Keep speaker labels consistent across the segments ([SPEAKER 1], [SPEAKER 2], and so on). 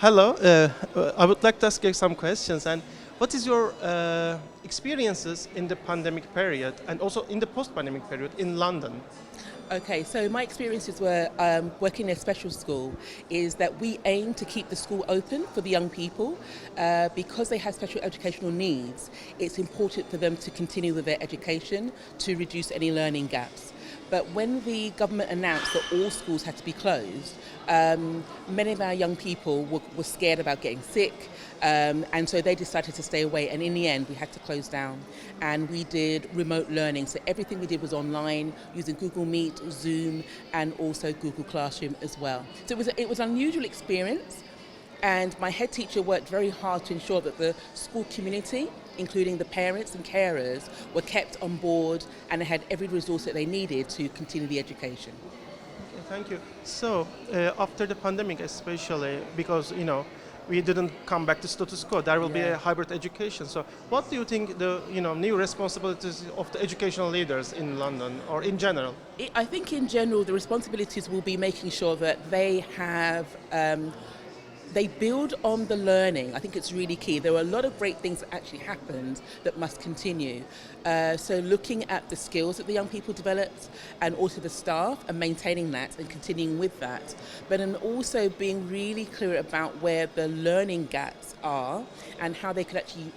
[SPEAKER 1] Hello. I would like to ask you some questions. And what is your experiences in the pandemic period and also in the post-pandemic period in London?
[SPEAKER 2] Okay, so my experiences were working in a special school is that we aim to keep the school open for the young people because they have special educational needs. It's important for them to continue with their education to reduce any learning gaps. But when the government announced that all schools had to be closed, many of our young people were scared about getting sick, and so they decided to stay away. And in the end, we had to close down. And we did remote learning. So everything we did was online using Google Meet, Zoom, and also Google Classroom as well. So it was an unusual experience. And my head teacher worked very hard to ensure that the school community, including the parents and carers, were kept on board and had every resource that they needed to continue the education.
[SPEAKER 1] Okay, thank you. So after the pandemic, especially because we didn't come back to status quo, there will be a
[SPEAKER 2] Yeah.
[SPEAKER 1] hybrid education. So what do you think the new responsibilities of the educational leaders in London or in general?
[SPEAKER 2] I think in general the responsibilities will be making sure that they have they build on the learning. I think it's really key. There were a lot of great things that actually happened that must continue. So looking at the skills that the young people developed and also the staff and maintaining that and continuing with that. But then also being really clear about where the learning gaps are and how they could actually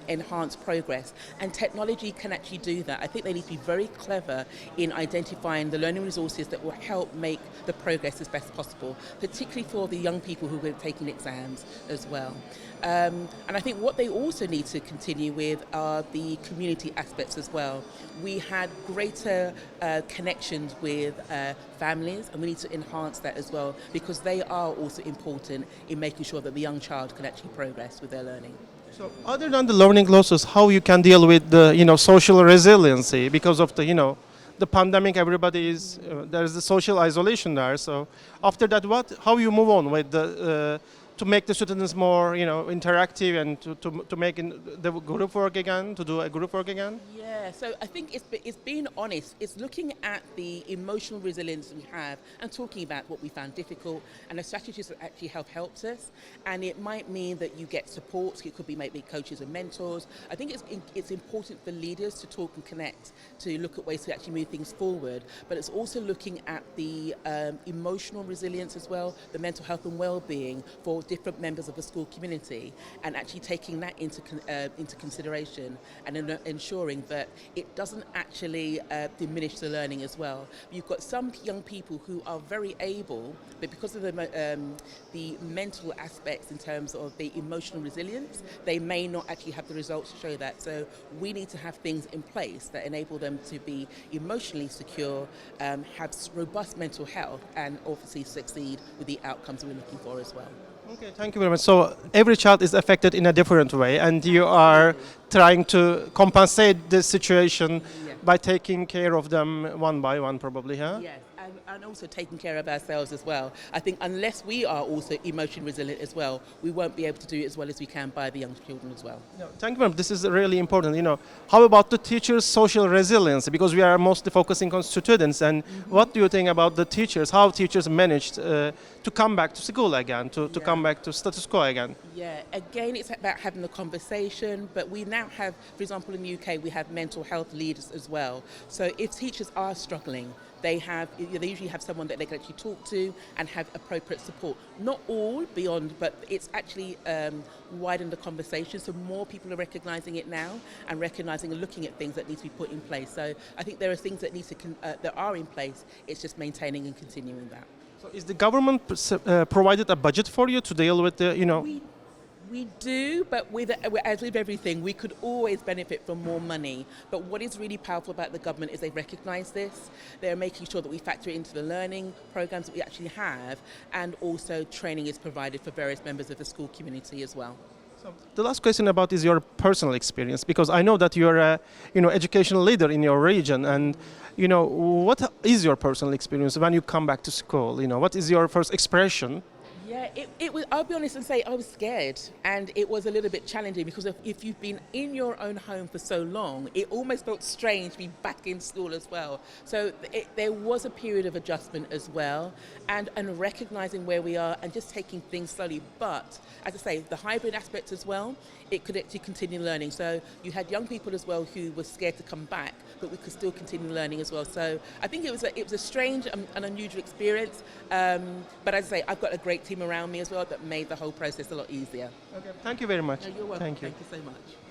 [SPEAKER 2] enhance progress. And technology can actually do that. I think they need to be very clever in identifying the learning resources that will help make the progress as best possible, particularly for the young people who are taking exams as well. And I think what they also need to continue with are the community aspects as well. We had greater connections with families, and we need to enhance that as well because they are also important in making sure that the young child can actually progress with their learning.
[SPEAKER 1] So other than the learning losses, how you can deal with the social resiliency because of the pandemic? Everybody is there is the social isolation there. So after that, how you move on with the to make the students more interactive and to make the group work again, to do a group work again?
[SPEAKER 2] Yeah, so I think it's being honest. It's looking at the emotional resilience we have and talking about what we found difficult and the strategies that actually have helped us. And it might mean that you get support. It could be maybe coaches and mentors. I think it's important for leaders to talk and connect, to look at ways to actually move things forward. But it's also looking at the emotional resilience as well, the mental health and well-being for different members of the school community, and actually taking that into consideration and ensuring that it doesn't actually diminish the learning as well. You've got some young people who are very able, but because of the mental aspects in terms of the emotional resilience, they may not actually have the results to show that. So we need to have things in place that enable them to be emotionally secure, have robust mental health, and obviously succeed with the outcomes we're looking for as well.
[SPEAKER 1] Okay, thank you very much. So every child is affected in a different way, and you are trying to compensate the situation
[SPEAKER 2] Yeah.
[SPEAKER 1] by taking care of them one by one, probably, huh?
[SPEAKER 2] Yes, and also taking care of ourselves as well. I think unless we are also emotionally resilient as well, we won't be able to do it as well as we can by the young children as well.
[SPEAKER 1] Yeah, thank you very much. This is really important. How about the teachers' social resilience? Because we are mostly focusing on students. And what do you think about the teachers? How teachers managed to come back to school again, to come back to status quo again?
[SPEAKER 2] Yeah, again, it's about having the conversation, but we now have, for example, in the UK, we have mental health leaders as well. So if teachers are struggling, they usually have someone that they can actually talk to and have appropriate support. Not all beyond, but it's actually widened the conversation. So more people are recognising it now and recognising and looking at things that need to be put in place. So I think there are things that that are in place. It's just maintaining and continuing that.
[SPEAKER 1] So is the government provided a budget for you to deal with the,
[SPEAKER 2] We do, but as with everything, we could always benefit from more money. But what is really powerful about the government is they recognise this. They're making sure that we factor it into the learning programmes that we actually have, and also training is provided for various members of the school community as well.
[SPEAKER 1] So the last question about is your personal experience, because I know that you're a educational leader in your region, and what is your personal experience when you come back to school? What is your first expression?
[SPEAKER 2] Yeah, it was. I'll be honest and say I was scared, and it was a little bit challenging because if you've been in your own home for so long, it almost felt strange to be back in school as well. So there was a period of adjustment as well, and recognizing where we are and just taking things slowly. But as I say, the hybrid aspect as well, it could actually continue learning. So you had young people as well who were scared to come back, but we could still continue learning as well. So I think it was a strange and unusual experience. But as I say, I've got a great team around me as well that made the whole process a lot easier.
[SPEAKER 1] Okay. Thank you very much.
[SPEAKER 2] No, you're welcome.
[SPEAKER 1] Thank you.
[SPEAKER 2] Thank you so much.